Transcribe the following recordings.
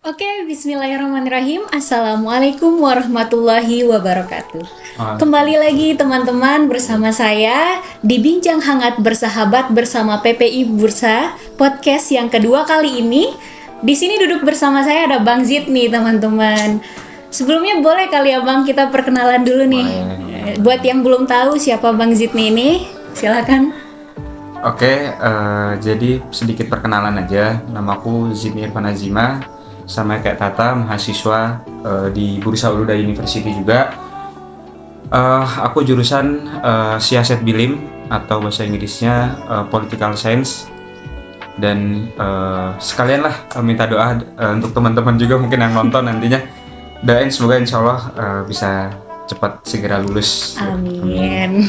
Oke, bismillahirrahmanirrahim. Assalamualaikum warahmatullahi wabarakatuh. Kembali lagi teman-teman bersama saya di Bincang Hangat Bersahabat bersama PPI Bursa podcast yang kedua kali ini. Di sini duduk bersama saya ada Bang Zid nih teman-teman. Sebelumnya boleh kali ya Bang kita perkenalan dulu nih. Buat yang belum tahu siapa Bang Zid nih ini, silakan. Oke, jadi sedikit perkenalan aja. Namaku Zidni Irfan Azima, sama kayak Tata, mahasiswa di Bursa Uluda University juga. Aku jurusan Siasat Bilim atau bahasa Inggrisnya Political Science. Dan sekalian lah minta doa untuk teman-teman juga mungkin yang nonton nantinya. Doain semoga insya Allah bisa cepat segera lulus. Amin.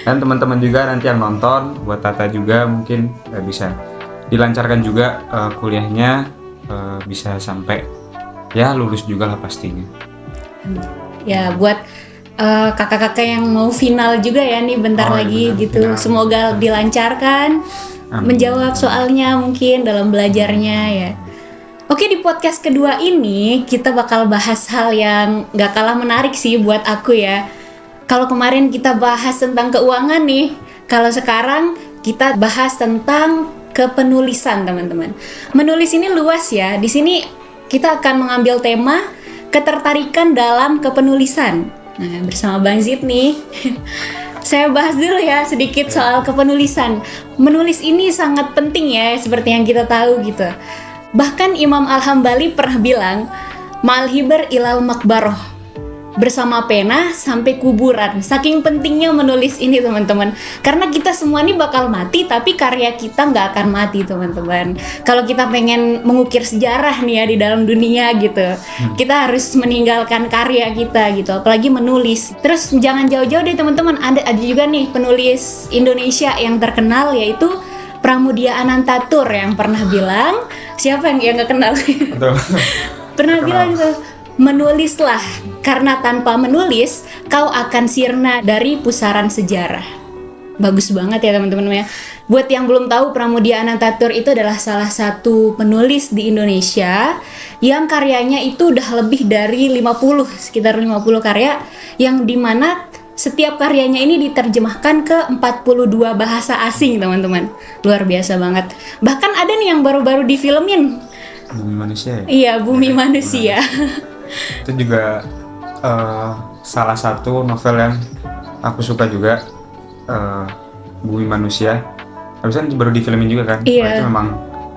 Dan teman-teman juga nanti yang nonton, buat Tata juga mungkin bisa dilancarkan juga kuliahnya, bisa sampai ya lulus juga lah pastinya. Ya buat kakak-kakak yang mau final juga ya nih bentar lagi benar, gitu. final. Semoga dilancarkan menjawab soalnya mungkin dalam belajarnya ya. Oke, di podcast kedua ini kita bakal bahas hal yang gak kalah menarik sih buat aku ya. Kalau kemarin kita bahas tentang keuangan nih, kalau sekarang kita bahas tentang kepenulisan teman-teman. Menulis ini luas ya. Di sini kita akan mengambil tema ketertarikan dalam kepenulisan. Nah, bersama Bang Zid nih. Saya bahas dulu ya sedikit soal kepenulisan. Menulis ini sangat penting ya, seperti yang kita tahu gitu. Bahkan Imam Al-Hambali pernah bilang, Ma'al hibar ilal makbaroh, bersama pena sampai kuburan. Saking pentingnya menulis ini teman-teman. Karena kita semua ini bakal mati, tapi karya kita nggak akan mati teman-teman. Kalau kita pengen mengukir sejarah nih ya di dalam dunia gitu, kita harus meninggalkan karya kita gitu. Apalagi menulis. Terus jangan jauh-jauh deh teman-teman. Ada juga nih penulis Indonesia yang terkenal yaitu Pramudia Anantatur yang pernah bilang, siapa yang nggak kenal? Pernah bilang gitu, menulislah karena tanpa menulis kau akan sirna dari pusaran sejarah. Bagus banget ya teman-teman ya. Buat yang belum tahu, Pramudia Anantatur itu adalah salah satu penulis di Indonesia yang karyanya itu udah lebih dari sekitar 50 karya, yang dimana setiap karyanya ini diterjemahkan ke 42 bahasa asing teman-teman. Luar biasa banget. Bahkan ada nih yang baru-baru difilmin. Bumi Manusia ya? Iya, Bumi Manusia. Itu juga salah satu novel yang aku suka juga, Bumi Manusia. Habis kan baru difilmin juga kan? Iya. Wah, itu memang,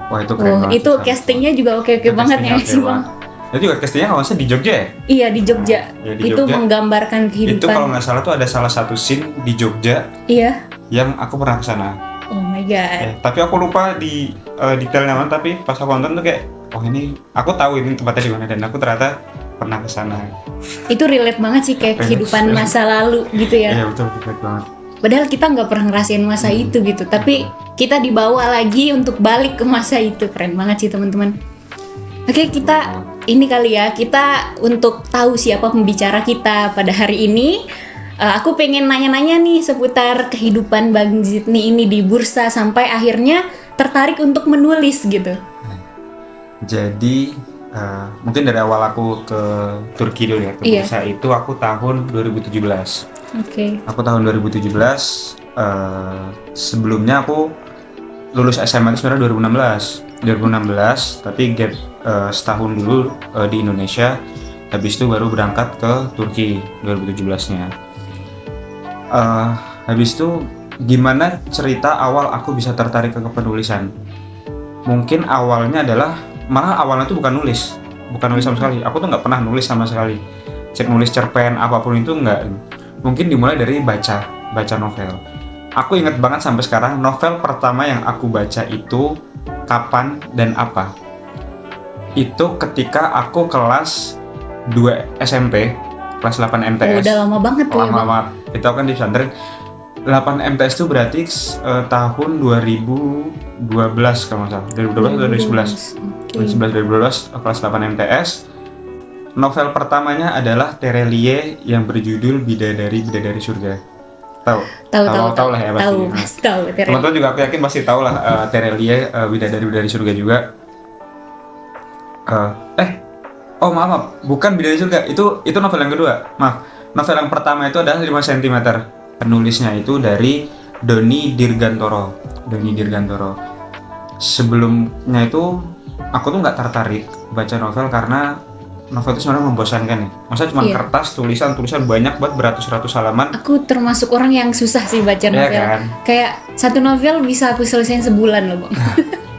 wah itu keren banget. Itu castingnya juga oke-oke banget ya sih Bang. Itu juga castingnya kalau nggak salah di Jogja ya? Iya, di Jogja. Ya, di Itu Jogja. menggambarkan kehidupan. Itu kalau nggak salah tuh ada salah satu scene di Jogja Iya. yang aku pernah kesana. Oh my god. Tapi aku lupa di detailnya mana, tapi pas aku nonton tuh kayak, oh ini, aku tahu ini tempatnya di mana dan aku ternyata pernah kesana. Itu relate banget sih kayak kehidupan masa lalu gitu ya. Iya betul, relate banget. Padahal kita nggak pernah ngerasain masa itu gitu, tapi kita dibawa lagi untuk balik ke masa itu. Keren banget sih teman-teman. Oke, kita ini kali ya, kita untuk tahu siapa pembicara kita pada hari ini, aku pengen nanya-nanya nih seputar kehidupan Bang Zidni ini di Bursa sampai akhirnya tertarik untuk menulis gitu. Jadi mungkin dari awal aku ke Turki dulu ya, ke Iya. Bursa itu aku tahun 2017. Oke. Aku tahun 2017, sebelumnya aku lulus SMA itu sebenarnya 2016, tapi gap setahun dulu di Indonesia, habis itu baru berangkat ke Turki 2017-nya. Habis itu gimana cerita awal aku bisa tertarik ke penulisan? Mungkin awalnya adalah, malah awalnya tuh bukan nulis sama sekali. Aku tuh nggak pernah nulis sama sekali. Nulis cerpen apapun itu nggak. Mungkin dimulai dari baca novel. Aku ingat banget sampai sekarang, novel pertama yang aku baca itu Kapan dan Apa. Itu ketika aku kelas 2 SMP, kelas 8 MTS. Udah lama banget tuh ya, Bang. Lama banget. Itu kan di pesantren. 8 MTS itu berarti tahun 2012 kalau nggak salah. 2012 atau 2011. 2011 kelas 8 MTS. Novel pertamanya adalah Terelie yang berjudul Bidadari Surga. Tahu lah ya pasti. Tahu. Teman-teman juga aku yakin pasti tahu lah Terelie, Bidadari Surga juga. maaf, bukan Bidadari Surga. Itu novel yang kedua. Maaf. Novel yang pertama itu adalah 5 cm. Penulisnya itu dari Doni Dirgantoro. Sebelumnya itu aku tuh nggak tertarik baca novel karena novel itu sebenarnya membosankan ya. Masa cuma kertas, tulisan banyak buat beratus-ratus halaman. Aku termasuk orang yang susah sih baca novel. Iya kan? Kayak satu novel bisa aku selesaiin sebulan loh, Bang. Nah,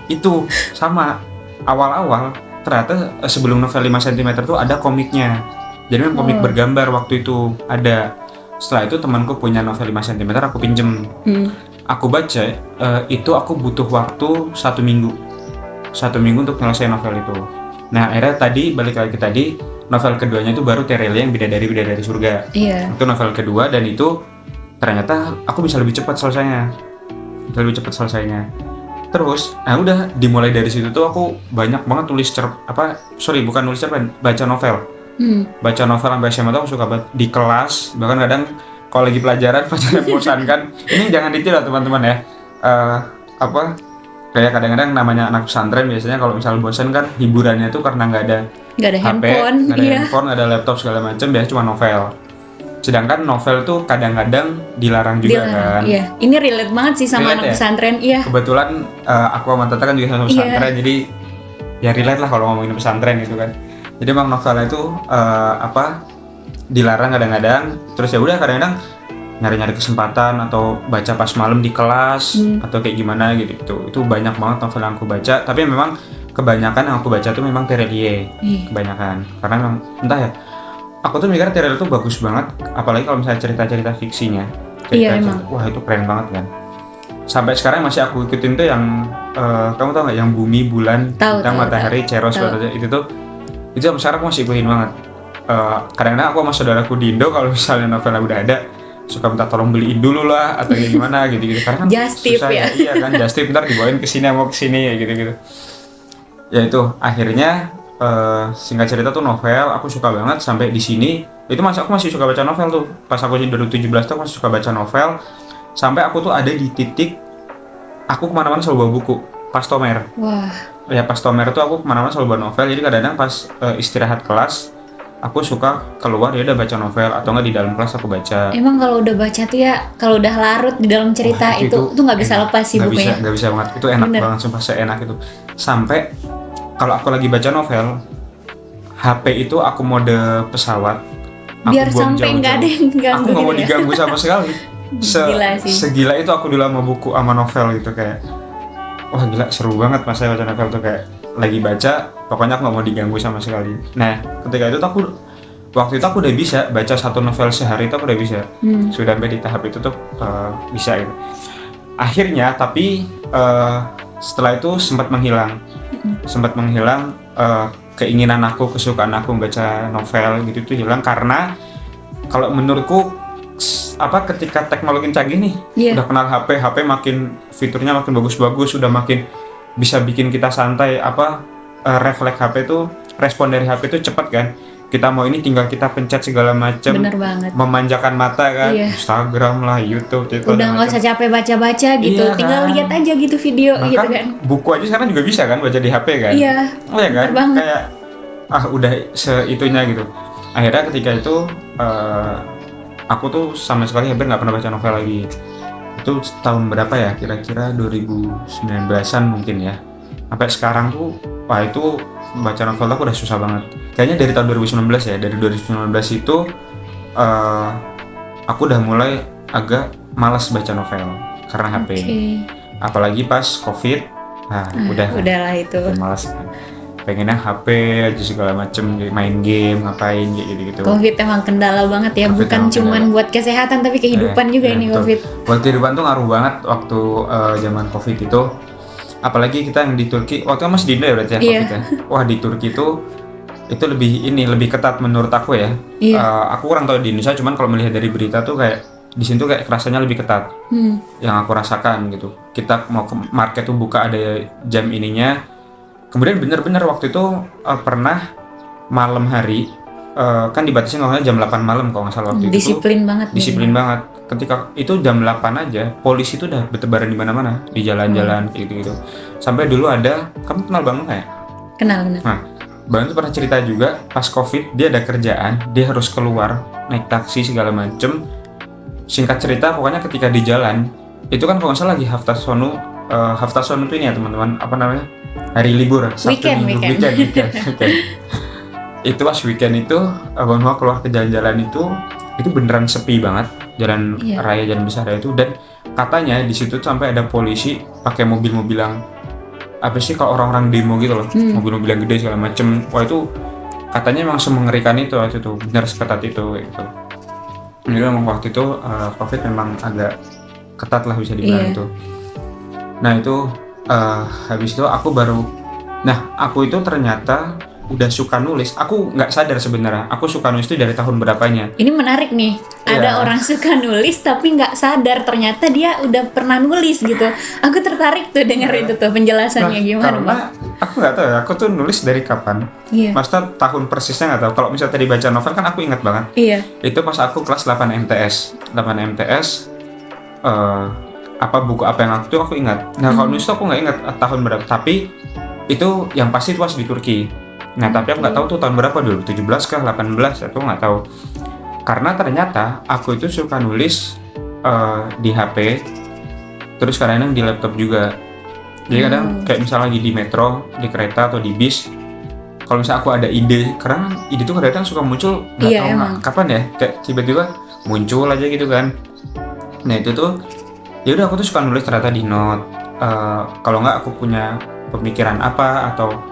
itu sama. Awal-awal ternyata sebelum novel 5 cm tuh ada komiknya. Jadi memang komik bergambar waktu itu ada. Setelah itu temanku punya novel 5 cm, aku pinjem. Aku baca, itu aku butuh waktu 1 minggu. 1 minggu untuk nyelesain novel itu. Nah akhirnya tadi, balik lagi ke tadi, novel keduanya itu baru Terelia yang Bidadari Surga. Iya. Itu novel kedua dan itu ternyata aku bisa lebih cepat selesainya. Terus, udah dimulai dari situ tuh aku banyak banget baca novel. Baca novel sampai SMA tuh aku suka banget di kelas, bahkan kadang kalau lagi pelajaran membosankan. Ini jangan ditiru teman-teman ya. Kayak kadang-kadang namanya anak pesantren biasanya kalau misalnya bosan kan hiburannya tuh karena nggak ada HP, handphone, nggak ada laptop segala macam, biasanya cuma novel. Sedangkan novel tuh kadang-kadang dilarang juga kan. Iya, ini relate banget sih sama anak pesantren. Iya. Kebetulan aku sama Tata kan juga sama pesantren, jadi ya relate lah kalau ngomongin pesantren gitu kan. Jadi emang novelnya itu dilarang kadang-kadang. Terus ya udah kadang-kadang nyari-nyari kesempatan atau baca pas malam di kelas atau kayak gimana gitu. Itu banyak banget novel yang aku baca. Tapi memang kebanyakan yang aku baca tuh memang Terelie. Kebanyakan. Karena memang entah ya. Aku tuh mikir Terelie tuh bagus banget. Apalagi kalau misalnya cerita-cerita fiksinya. Wah itu keren banget kan. Sampai sekarang masih aku ikutin tuh yang kamu tau nggak yang Bumi, Bulan, Bintang, Matahari, Ceros itu tuh. Itu sampai sekarang aku masih ikutin banget. Kadang-kadang aku sama saudaraku di Indo kalau misalnya novelnya udah ada suka minta tolong beliin dulu lah atau kayak gimana gitu karena kan susah ya. Iya kan just tip ntar dibawain kesini ya gitu ya. Itu akhirnya singkat cerita tuh novel aku suka banget sampai di sini. Itu aku masih suka baca novel tuh pas aku 2017 tuh aku masih suka baca novel sampai aku tuh ada di titik aku kemana-mana selalu bawa buku pas tomer. Ya pas tomer tuh aku kemana-mana selalu bawa novel. Jadi kadang-kadang pas istirahat kelas aku suka keluar ya udah baca novel atau nggak di dalam kelas aku baca. Emang kalau udah baca tuh ya, kalau udah larut di dalam cerita itu nggak bisa lepas sih bukunya. Nggak bisa banget. Itu enak banget, sumpah seenak itu. Sampai kalau aku lagi baca novel, HP itu aku mode pesawat. Biar sampai nggak ada yang ganggu. Aku nggak mau diganggu sama sekali. Gila sih. Segila itu aku dulu sama buku sama novel gitu kayak. Wah gila seru banget pas saya baca novel tuh kayak lagi baca, pokoknya aku nggak mau diganggu sama sekali. Nah, ketika itu tuh waktu itu aku udah bisa baca satu novel sehari itu aku udah bisa. Sudah sampai di tahap itu tuh bisa gitu. Akhirnya, tapi setelah itu sempat menghilang keinginan aku, kesukaan aku membaca novel gitu tuh hilang karena kalau menurutku ketika teknologi canggih nih, udah kenal HP makin fiturnya makin bagus-bagus, udah makin bisa bikin kita santai, refleks HP itu, respon dari HP itu cepat kan. Kita mau ini tinggal kita pencet segala macam. Bener banget. Memanjakan mata kan, Instagram lah, YouTube itu. Udah nggak usah capek baca-baca gitu, tinggal lihat aja gitu video. Bahkan gitu kan. Buku aja sekarang juga bisa kan baca di HP kan. Iya. Ya kan. Banget. Kayak udah seitunya gitu. Akhirnya ketika itu aku tuh sama sekali hampir nggak pernah baca novel lagi. Itu tahun berapa ya? Kira-kira 2019-an mungkin ya. Sampai sekarang tuh, itu baca novel aku udah susah banget. Kayaknya dari tahun 2019 ya. Dari 2019 itu aku udah mulai agak malas baca novel karena HP. Apalagi pas COVID, udahlah itu. Udah malas kan. Pengennya HP aja segala macem, main game, ngapain gitu. COVID emang kendala banget ya, COVID bukan cuman buat kesehatan tapi kehidupan juga ini COVID. Buat kehidupan tuh ngaruh banget waktu zaman COVID itu. Apalagi kita yang di Turki, waktu masih di Indo ya berarti ya COVID ya. Wah di Turki itu lebih ketat menurut aku ya. Aku kurang tahu di Indonesia, cuman kalau melihat dari berita tuh kayak di sini tuh kayak rasanya lebih ketat. Yang aku rasakan gitu. Kita mau ke market tuh buka ada jam ininya. Kemudian bener-bener waktu itu pernah malam hari kan dibatasi ngomongnya jam 8 malam kalau nggak salah waktu disiplin itu. Disiplin banget. Ketika itu jam 8 aja, polisi itu udah bertebaran di mana-mana, di jalan-jalan gitu. Sampai dulu ada, kamu kenal Bang Nona ya? Kenal. Nah, Bang tuh pernah cerita juga pas COVID dia ada kerjaan, dia harus keluar naik taksi segala macem. Singkat cerita pokoknya ketika di jalan itu kan kalau nggak salah lagi Haftasonu tuh ini ya teman-teman, apa namanya, hari libur, Sabtu Minggu, weekend. Itu pas weekend itu Bang Noah keluar ke jalan-jalan itu beneran sepi banget, jalan raya, jalan besar itu, dan katanya di situ sampai ada polisi pakai mobil-mobil yang apa sih kalau orang-orang demo gitu loh, mobil-mobil yang gede segala macem. Wah itu katanya memang semengerikan itu waktu itu, benar seketat itu gitu. Jadi memang waktu itu COVID memang agak ketat lah bisa dibilang itu. Nah itu habis itu aku itu ternyata udah suka nulis. Aku nggak sadar sebenarnya aku suka nulis itu dari tahun berapanya. Ini menarik nih. Ada orang suka nulis tapi nggak sadar ternyata dia udah pernah nulis gitu. Aku tertarik tuh denger itu tuh penjelasannya gimana. Karena aku nggak tahu ya, aku tuh nulis dari kapan. Maksudnya tahun persisnya nggak tahu. Kalau misalnya tadi baca novel kan aku ingat banget. Itu pas aku kelas 8 MTS. Buku apa yang aku ingat. Nah kalau nulis tuh aku nggak ingat tahun berapa. Tapi itu yang pasti itu pas di Turki. Nah tapi aku nggak tahu tuh tahun berapa, 2017 kah 18, aku nggak tahu. Karena ternyata aku itu suka nulis di HP, terus kadang-kadang di laptop juga. Jadi kadang kayak misalnya lagi di metro, di kereta atau di bis, kalau misalnya aku ada ide, karena ide tuh kadang-kadang suka muncul nggak tahu kapan ya, kayak tiba-tiba muncul aja gitu kan. Nah itu tuh ya udah aku tuh suka nulis ternyata di note. Kalau nggak aku punya pemikiran apa atau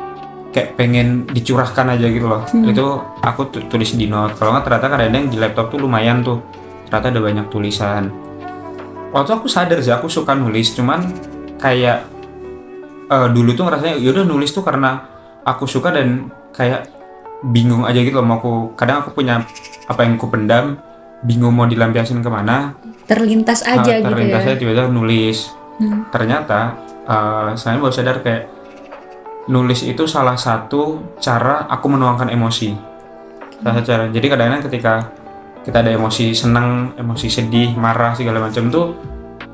kayak pengen dicurahkan aja gitu loh, itu aku tulis di note. Kalau nggak ternyata kadang-kadang di laptop tuh lumayan tuh, ternyata ada banyak tulisan. Waktu aku sadar sih aku suka nulis, cuman kayak dulu tuh ngerasanya yaudah nulis tuh karena aku suka dan kayak bingung aja gitu loh. Kadang aku punya apa yang aku pendam, bingung mau dilampiasin kemana, terlintas aja gitu ya. Terlintas aja tiba-tiba nulis. Ternyata saya baru sadar kayak nulis itu salah satu cara aku menuangkan emosi. Salah satu cara. Jadi kadang-kadang ketika kita ada emosi senang, emosi sedih, marah segala macam tuh,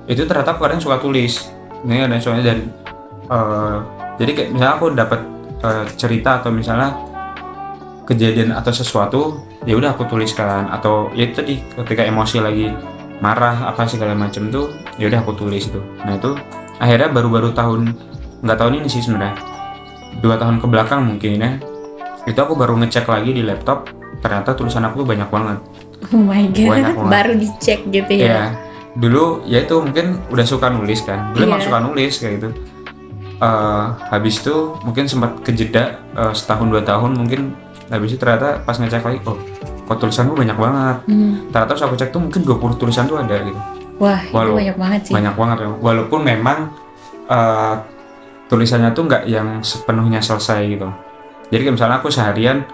itu ternyata aku kadang suka tulis. Ini ada soalnya dan jadi kayak misalnya aku dapat cerita atau misalnya kejadian atau sesuatu, ya udah aku tuliskan. Atau ya itu tadi ketika emosi lagi marah apa segala macam tuh, ya udah aku tulis itu. Nah itu akhirnya baru-baru nggak tahun ini sih sebenarnya, 2 tahun ke belakang mungkin ya, itu aku baru ngecek lagi di laptop, ternyata tulisan aku tuh banyak banget. Oh my god, baru dicek gitu ya. Iya, dulu ya itu mungkin udah suka nulis kan, dulu emang suka nulis kayak gitu. Habis itu mungkin sempat kejeda setahun 2 tahun mungkin. Habis itu ternyata pas ngecek lagi, kok tulisanku banyak banget. Ternyata pas aku cek tuh mungkin 20 tulisan tuh ada gitu. Wah, itu banyak banget sih. Banyak banget ya. Walaupun memang tulisannya tuh nggak yang sepenuhnya selesai gitu. Jadi kayak misalnya aku seharian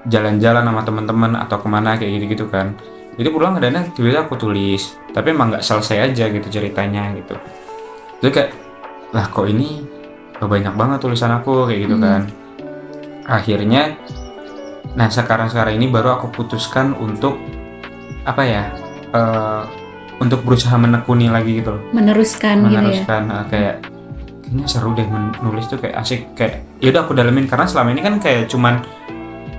jalan-jalan sama teman-teman atau kemana kayak gitu-gitu kan, itu pulang kadang-kadang tiba-tiba aku tulis, tapi emang nggak selesai aja gitu ceritanya gitu. Jadi kayak lah kok ini banyak banget tulisan aku kayak gitu kan. Akhirnya nah sekarang ini baru aku putuskan untuk apa ya, untuk berusaha menekuni lagi gitu loh, meneruskan gitu ya. Kayak kayaknya seru deh menulis tuh, kayak asik, kayak ya udah aku dalemin. Karena selama ini kan kayak cuman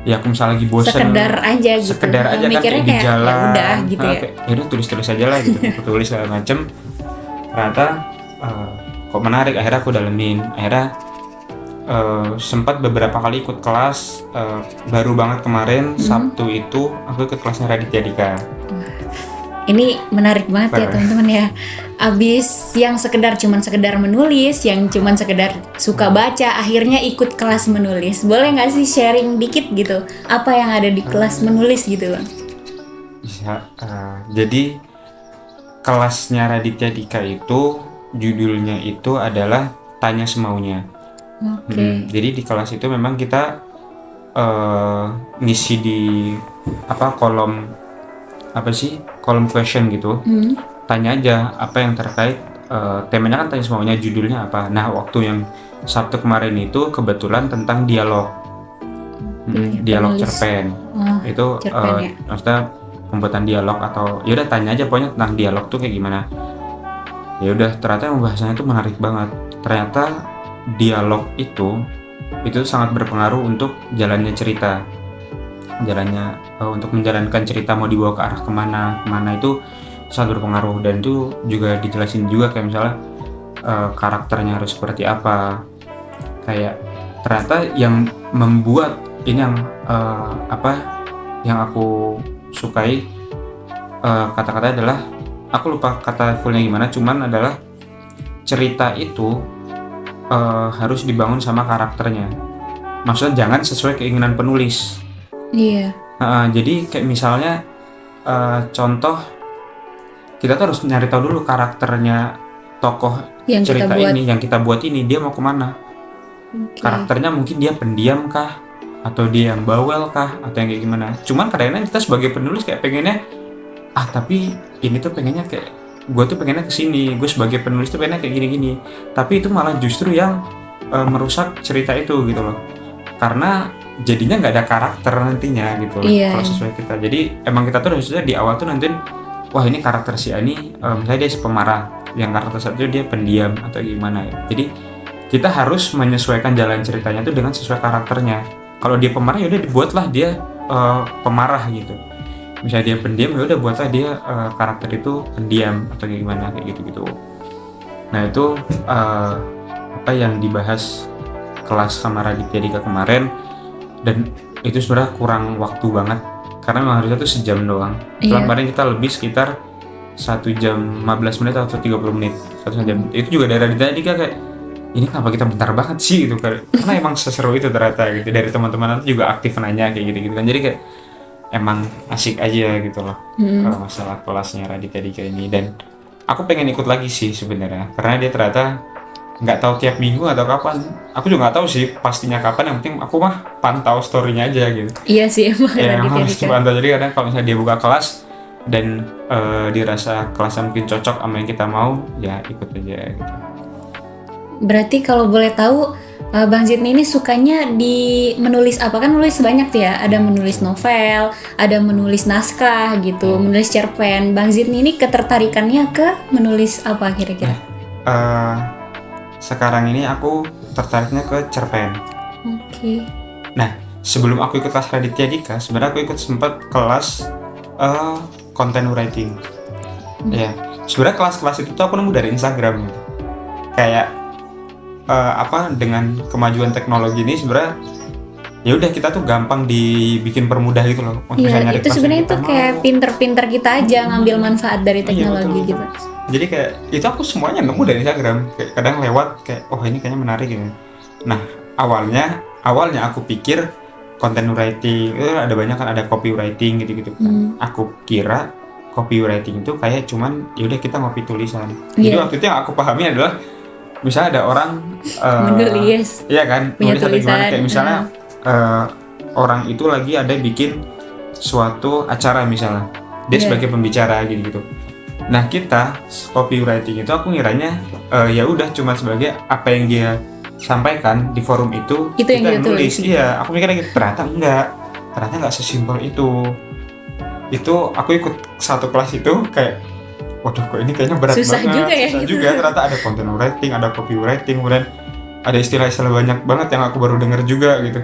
ya aku misalnya lagi bosan sekedar aja gitu, sekedar aja kan kayak di jalan ya udah gitu ya. Ya udah tulis aja lah gitu. Aku tulis segala macem, ternyata kok menarik, akhirnya aku dalemin. Akhirnya sempat beberapa kali ikut kelas, baru banget kemarin Sabtu itu aku ikut kelasnya Raditya Dika. Ini menarik banget ya teman-teman ya. Abis yang sekedar menulis, yang cuman sekedar suka baca, akhirnya ikut kelas menulis. Boleh nggak sih sharing dikit gitu, apa yang ada di kelas menulis gitu Bang? Ya, jadi kelasnya Raditya Dika itu judulnya itu adalah Tanya Semaunya. Jadi di kelas itu memang kita ngisi di kolom question gitu. Tanya aja apa yang terkait, temanya kan tanya semaunya, judulnya apa. Nah waktu yang Sabtu kemarin itu kebetulan tentang dialog, dialog cerpen. Itu cerpen, maksudnya pembuatan dialog atau ya udah tanya aja pokoknya tentang dialog tuh kayak gimana. Ya udah ternyata pembahasannya itu menarik banget. Ternyata dialog itu itu sangat berpengaruh untuk jalannya cerita, untuk menjalankan cerita mau dibawa ke arah kemana itu sangat berpengaruh. Dan itu juga dijelasin juga kayak misalnya karakternya harus seperti apa. Kayak ternyata yang membuat ini yang aku sukai kata-kata adalah, aku lupa kata fullnya gimana, cuman adalah cerita itu harus dibangun sama karakternya. Maksudnya jangan sesuai keinginan penulis. Iya. Jadi kayak misalnya contoh, kita tuh harus nyari tahu dulu karakternya tokoh Yang cerita kita buat. yang kita buat ini, dia mau kemana. Karakternya mungkin dia pendiam kah, atau dia yang bawel kah, atau yang kayak gimana. Cuman kadang-kadang kita sebagai penulis kayak pengennya tapi ini tuh pengennya kayak, gue tuh pengennya kesini, gue sebagai penulis tuh pengennya kayak gini-gini, tapi itu malah justru yang merusak cerita itu gitu loh, karena jadinya nggak ada karakter nantinya gitu loh. Iya. Kalau sesuai kita, jadi emang kita tuh harusnya di awal tuh nantiin, wah ini karakter si Ani misalnya dia si pemarah, yang karakter satu dia pendiam atau gimana ya. Jadi kita harus menyesuaikan jalan ceritanya tuh dengan sesuai karakternya. Kalau dia pemarah ya udah dibuatlah dia pemarah gitu. Misalnya dia pendiam ya udah buatlah dia karakter itu pendiam atau kayak gimana, kayak gitu-gitu. Nah itu apa yang dibahas kelas sama Raditya Dika kemarin, dan itu sebenarnya kurang waktu banget karena memang harusnya tuh sejam doang. Cuma kemarin kita lebih sekitar 1 jam 15 menit atau 30 menit, 1 jam. Itu juga dari Raditya Dika kayak, ini kenapa kita bentar banget sih gitu, karena emang seseru itu ternyata gitu. Dari teman-teman juga aktif nanya kayak gitu-gitu kan, jadi kayak emang asik aja gitu loh masalah kelasnya Raditya Dika ini. Dan aku pengen ikut lagi sih sebenarnya, karena dia ternyata nggak tahu tiap minggu atau kapan. Aku juga nggak tahu sih pastinya kapan, yang penting aku mah pantau story-nya aja gitu. Iya sih emang Raditya Dika. Dika. Jadi kadang kalau misalnya dia buka kelas dan dirasa kelasnya mungkin cocok sama yang kita mau, ya ikut aja gitu. Berarti kalau boleh tahu, Bang Zidni ini sukanya di menulis apa? Kan nulis banyak tuh ya, ada menulis novel, ada menulis naskah gitu, menulis cerpen. Bang Zidni ini ketertarikannya ke menulis apa kira-kira? Sekarang ini aku tertariknya ke cerpen. Oke. Nah, sebelum aku ikut kelas Raditya Dika, sebenarnya aku ikut sempat kelas content writing. Ya, sebenarnya kelas-kelas itu tuh aku nemu dari Instagram gitu. Kayak dengan kemajuan teknologi ini sebenarnya ya udah kita tuh gampang dibikin permudah gitu loh. Iya, itu sebenarnya itu kayak pinter-pinter kita aja ngambil manfaat dari teknologi gitu. Jadi kayak itu aku semuanya nemu dari Instagram. Kayak kadang lewat kayak, oh ini kayaknya menarik gitu. Nah, awalnya aku pikir content writing itu ada banyak kan, ada copywriting gitu-gitu kan. Aku kira copywriting itu kayak cuman ya udah kita ngopi tulisan. Jadi waktu itu yang aku pahami adalah misalnya ada orang menulis, iya kan, punya nulis atau tulisan, gimana, kayak misalnya orang itu lagi ada bikin suatu acara misalnya, dia sebagai pembicara gitu. Nah kita copywriting itu aku ngiranya ya udah cuma sebagai apa yang dia sampaikan di forum itu kita yang nulis. Iya, aku mikirnya gitu. Ternyata enggak sesimpel itu. Itu aku ikut satu kelas itu kayak, waduh kok ini kayaknya berat susah banget. Susah juga ternyata ada content writing, ada copywriting, kemudian ada istilah-istilah banyak banget yang aku baru dengar juga gitu.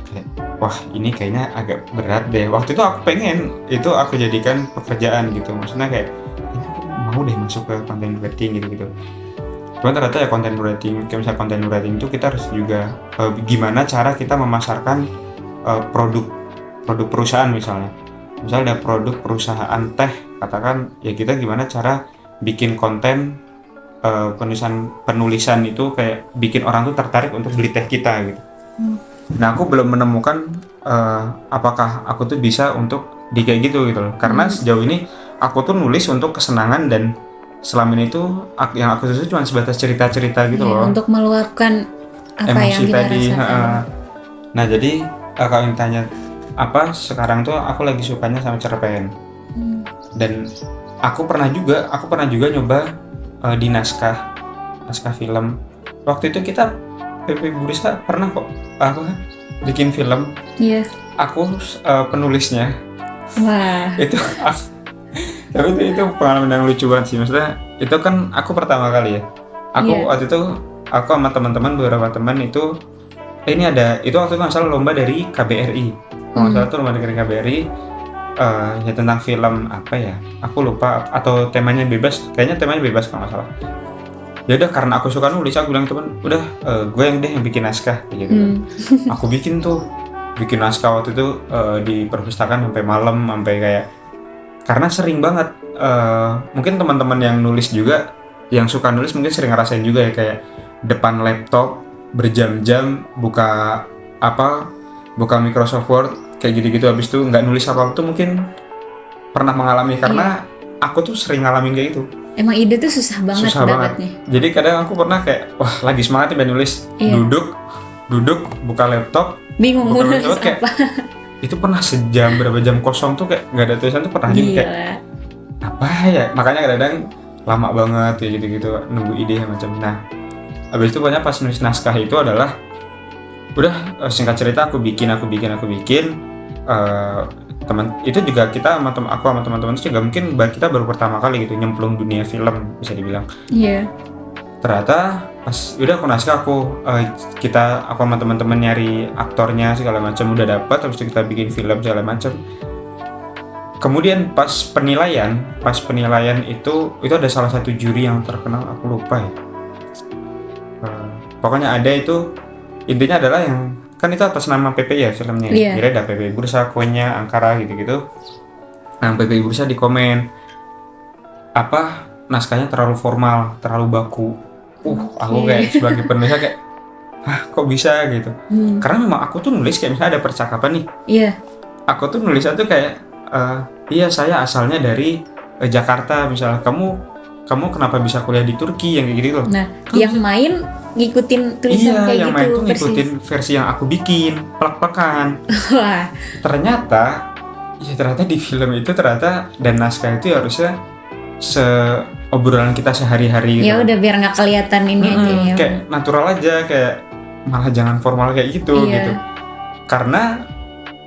Kayak, wah ini kayaknya agak berat deh. Waktu itu aku pengen itu aku jadikan pekerjaan gitu. Maksudnya kayak, ini aku mau deh masuk ke content writing gitu. Cuman ternyata ya content writing, kayak misalnya content writing itu kita harus juga gimana cara kita memasarkan produk perusahaan misalnya. Misalnya ada produk perusahaan teh, katakan ya kita gimana cara bikin konten penulisan itu kayak bikin orang tuh tertarik untuk beli teh kita gitu. Nah aku belum menemukan apakah aku tuh bisa untuk di kayak gitu loh. Karena sejauh ini aku tuh nulis untuk kesenangan, dan selama ini tuh yang aku tulis cuma sebatas cerita-cerita gitu loh. Untuk meluapkan apa emosi yang kita tadi, rasakan. Nah jadi kalau yang tanya apa sekarang tuh aku lagi sukanya sama cerpen. Dan aku pernah juga nyoba di naskah film. Waktu itu kita PP Burisa pernah kok bikin film. Iya. Aku penulisnya. Wah. Tapi itu pengalaman yang lucu banget sih. Maksudnya itu kan aku pertama kali ya. Waktu itu aku sama teman-teman, beberapa teman itu ini ada, itu waktu itu nggak salah lomba dari KBRI. Kalau nggak salah tuh lomba dari KBRI, ya tentang film apa ya? Aku lupa, atau temanya bebas. Kayaknya temanya bebas kalau nggak salah. Ya udah, karena aku suka nulis, aku bilang temen, udah gue yang bikin naskah kayak gitu kan. Aku bikin naskah waktu itu di perpustakaan sampai malam, sampai kayak, karena sering banget, mungkin teman-teman yang nulis juga, yang suka nulis mungkin sering ngerasain juga ya, kayak depan laptop berjam-jam buka Microsoft Word kayak gitu-gitu, habis itu nggak nulis apa-apa tuh, mungkin pernah mengalami, karena aku tuh sering ngalamin kayak gitu. Emang ide tuh susah banget dapatnya. Jadi kadang aku pernah kayak, wah lagi semangat nih nulis, duduk buka laptop, bingung mau nulis apa. Itu pernah sejam, berapa jam kosong tuh kayak nggak ada tulisan tuh pernah. Jadi kayak apa ya, makanya kadang lama banget ya gitu-gitu nunggu ide macam. Nah habis itu banyak pas nulis naskah itu adalah udah, singkat cerita aku bikin teman itu juga, kita aku sama teman-teman itu juga mungkin kita baru pertama kali gitu nyemplung dunia film, bisa dibilang. Ternyata pas udah aku naskah, aku sama teman-teman nyari aktornya segala macam, udah dapat, habis itu kita bikin film segala macam. Kemudian pas penilaian itu ada salah satu juri yang terkenal, aku lupa ya. Pokoknya ada itu, intinya adalah yang kan itu atas nama PPI ya filmnya. Jadi ada PPI Bursa, Konya, Angkara gitu-gitu. Nah PPI Bursa di komen apa, naskahnya terlalu formal, terlalu baku. Aku kayak sebagai penulis kayak, kok bisa gitu. Karena memang aku tuh nulis kayak misalnya ada percakapan nih. Aku tuh nulisnya tuh kayak, iya saya asalnya dari Jakarta misalnya, kamu kenapa bisa kuliah di Turki, yang kayak gitu loh. Nah, yang main ngikutin tulisan kayak yang gitu. Main tuh ngikutin versi yang aku bikin, plek-plekan. Ternyata di film itu dan naskah itu harusnya seobrolan kita sehari-hari gitu. Ya udah, biar nggak kelihatan ini aja ya. Kayak natural aja, kayak malah jangan formal kayak gitu gitu. Karena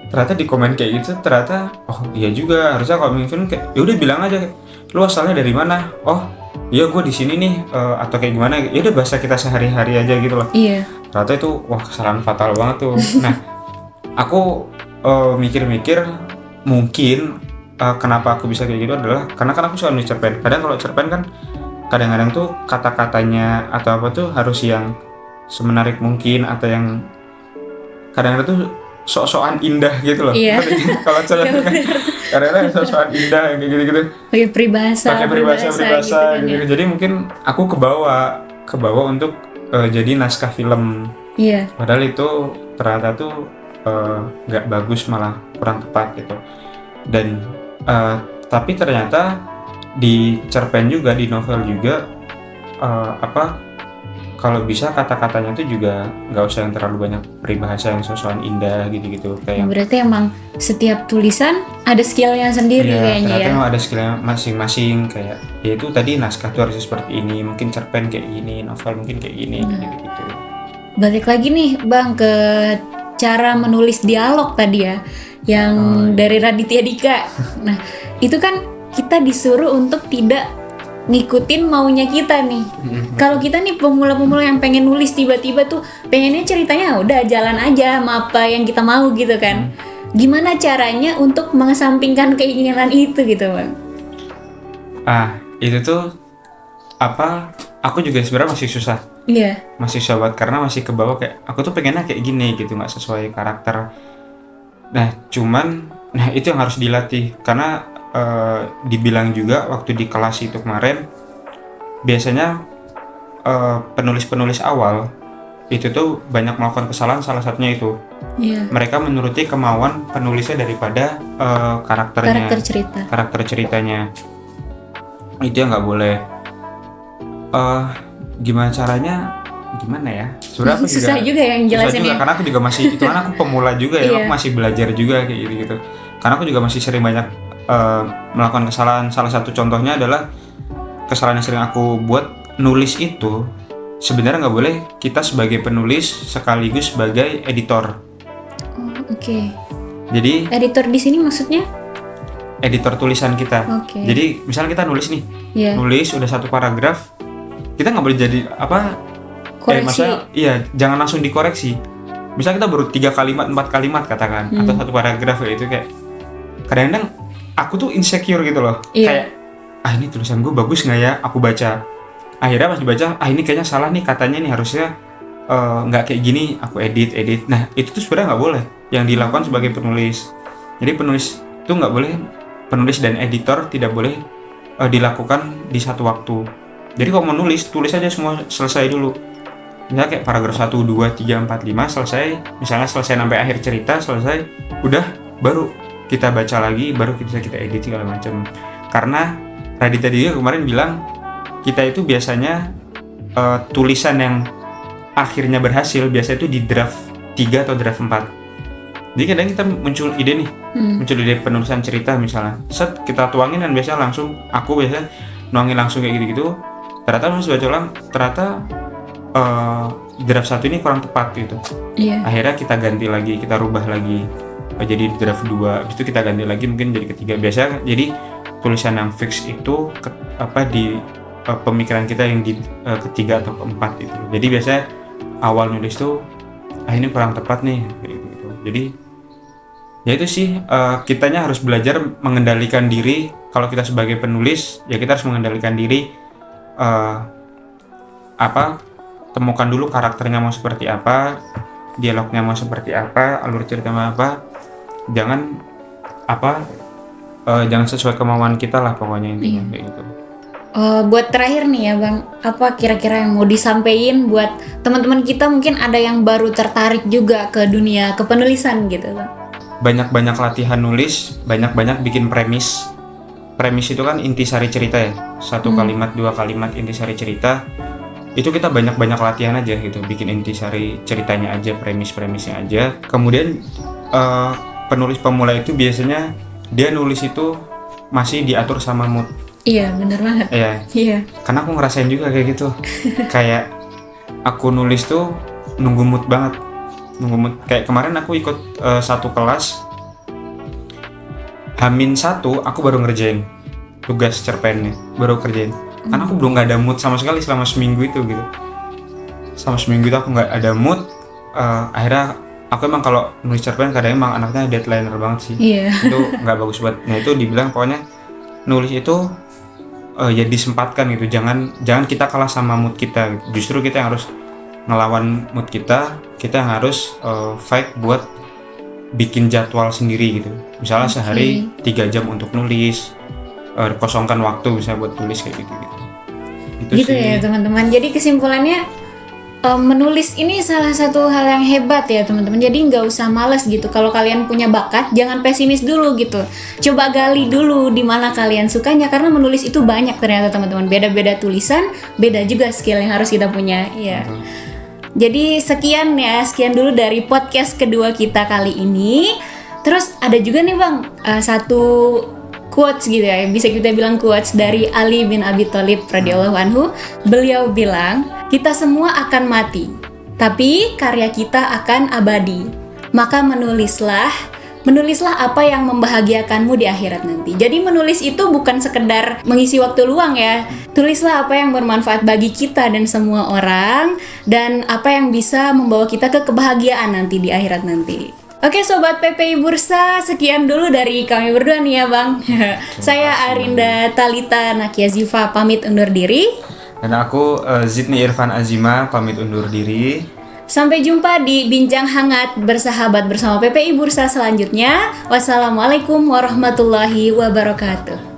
ternyata di komen kayak gitu, ternyata oh iya juga, harusnya kalau bikin film kayak ya udah bilang aja, lu asalnya dari mana? Oh iya gue di sini nih, atau kayak gimana, ya udah bahasa kita sehari-hari aja gitu loh. Ternyata itu kesalahan fatal banget tuh. Nah aku mikir-mikir mungkin kenapa aku bisa kayak gitu adalah karena kan aku suka nulis cerpen. Kadang kalau cerpen kan kadang-kadang tuh kata-katanya atau apa tuh harus yang semenarik mungkin, atau yang kadang-kadang tuh sok-sokan indah gitu loh. Kalau cerpen kan kadang-kadang sok-sokan indah kayak gitu-gitu. Pakai peribahasa gitu. Jadi mungkin aku kebawa untuk jadi naskah film. Padahal itu ternyata tuh nggak bagus, malah kurang tepat gitu. Dan tapi ternyata di cerpen juga, di novel juga, kalau bisa kata-katanya tuh juga nggak usah yang terlalu banyak peribahasa yang sosokan indah gitu-gitu. Kayak berarti emang setiap tulisan ada skillnya sendiri kayaknya ya. Ternyata ada skillnya masing-masing, kayak ya itu tadi naskah tuh harusnya seperti ini, mungkin cerpen kayak gini, novel mungkin kayak gini gitu-gitu. Balik lagi nih Bang ke cara menulis dialog tadi ya, yang dari Raditya Dika. Nah itu kan kita disuruh untuk tidak ngikutin maunya kita nih. Kalau kita nih pemula-pemula yang pengen nulis, tiba-tiba tuh pengennya ceritanya udah jalan aja sama apa yang kita mau gitu kan. Gimana caranya untuk mengesampingkan keinginan itu gitu Bang? Itu tuh aku juga sebenarnya masih susah. Masih susah banget, karena masih ke bawah kayak aku tuh pengennya kayak gini gitu, nggak sesuai karakter. Nah itu yang harus dilatih, karena dibilang juga waktu di kelas itu kemarin, biasanya penulis-penulis awal itu tuh banyak melakukan kesalahan, salah satunya itu mereka menuruti kemauan penulisnya daripada karakter ceritanya. Itu yang nggak boleh. Gimana caranya? Gimana ya? Sebenarnya susah juga yang jelasinnya. Karena aku juga masih, itu kan aku pemula juga ya, aku masih belajar juga kayak gitu. Karena aku juga masih sering banyak melakukan kesalahan. Salah satu contohnya adalah kesalahan yang sering aku buat, nulis itu sebenarnya nggak boleh kita sebagai penulis sekaligus sebagai editor. Jadi editor di sini maksudnya editor tulisan kita. Jadi misalnya kita nulis nih, nulis udah satu paragraf, kita nggak boleh jadi koreksi. Jangan langsung dikoreksi. Misal kita baru 3 kalimat, 4 kalimat katakan, atau satu paragraf ya, itu kayak kadang-kadang aku tuh insecure gitu loh. Kayak ini tulisan gue bagus nggak ya, aku baca. Akhirnya pas dibaca, ini kayaknya salah nih katanya nih, harusnya nggak kayak gini, aku edit. Nah itu tuh sebenarnya nggak boleh yang dilakukan sebagai penulis. Jadi penulis itu nggak boleh, penulis dan editor tidak boleh dilakukan di satu waktu. Jadi kalau mau nulis, tulis aja semua selesai dulu. Misalnya kayak paragraf 1, 2, 3, 4, 5 selesai, misalnya selesai sampai akhir cerita, selesai, udah, baru kita baca lagi, baru bisa kita edit segala macam. Karena Raditya dia kemarin bilang, kita itu biasanya tulisan yang akhirnya berhasil, biasanya itu di draft 3 atau draft 4. Jadi kadang kita muncul ide nih, muncul ide penulisan cerita misalnya, set kita tuangin dan biasanya langsung, aku biasanya nuangin langsung kayak gitu-gitu, ternyata pas baca ulang, ternyata draft 1 ini kurang tepat gitu. Akhirnya kita ganti lagi, kita rubah lagi jadi draft 2, habis itu kita ganti lagi mungkin jadi ketiga. Biasanya jadi tulisan yang fix itu di pemikiran kita yang di ketiga atau keempat itu. Jadi biasanya awal nulis tuh ini kurang tepat nih gitu. Jadi ya itu sih, kitanya harus belajar mengendalikan diri. Kalau kita sebagai penulis ya kita harus mengendalikan diri, temukan dulu karakternya mau seperti apa, dialognya mau seperti apa, alur cerita mau apa. Jangan jangan sesuai kemauan kita lah pokoknya intinya kayak gitu. Buat terakhir nih ya Bang, apa kira-kira yang mau disampaikan buat teman-teman kita, mungkin ada yang baru tertarik juga ke dunia kepenulisan gitu Bang? Banyak-banyak latihan nulis, banyak-banyak bikin premis. Premis itu kan intisari cerita ya, 1 kalimat, 2 kalimat intisari cerita. Itu kita banyak-banyak latihan aja gitu, bikin intisari ceritanya aja, premisnya aja. Kemudian penulis pemula itu biasanya dia nulis itu masih diatur sama mood. Iya, bener banget. Iya. Karena aku ngerasain juga kayak gitu. Kayak aku nulis tuh nunggu mood banget. Kayak kemarin aku ikut satu kelas, H-1 aku baru ngerjain tugas cerpennya, baru kerjain. Karena aku belum nggak ada mood sama sekali selama seminggu itu gitu. Selama seminggu itu aku nggak ada mood. Akhirnya aku emang kalau nulis cerpen kadang emang anaknya deadlineer banget sih. Itu nggak bagus banget. Nah itu dibilang pokoknya nulis itu ya disempatkan gitu. Jangan kita kalah sama mood kita gitu. Justru kita yang harus ngelawan mood kita yang harus fight buat bikin jadwal sendiri gitu. Misalnya sehari 3 jam untuk nulis, kosongkan waktu bisa buat tulis kayak gitu. Gitu ya teman-teman. Jadi kesimpulannya menulis ini salah satu hal yang hebat ya teman-teman. Jadi nggak usah malas gitu. Kalau kalian punya bakat, jangan pesimis dulu gitu. Coba gali dulu di mana kalian sukanya, karena menulis itu banyak ternyata teman-teman. Beda-beda tulisan, beda juga skill yang harus kita punya. Iya. Jadi sekian dulu dari podcast kedua kita kali ini. Terus ada juga nih Bang, satu quotes gitu ya, bisa kita bilang quotes dari Ali bin Abi Thalib radhiyallahu anhu. Beliau bilang, kita semua akan mati, tapi karya kita akan abadi. Maka menulislah apa yang membahagiakanmu di akhirat nanti. Jadi menulis itu bukan sekedar mengisi waktu luang ya. Tulislah apa yang bermanfaat bagi kita dan semua orang, dan apa yang bisa membawa kita ke kebahagiaan nanti di akhirat nanti. Oke Sobat PPI Bursa, sekian dulu dari kami berdua nih ya Bang. Saya Arinda Talita Nakia Ziva pamit undur diri. Dan aku Zidni Irfan Azima pamit undur diri. Sampai jumpa di Bincang Hangat Bersahabat bersama PPI Bursa selanjutnya. Wassalamualaikum warahmatullahi wabarakatuh.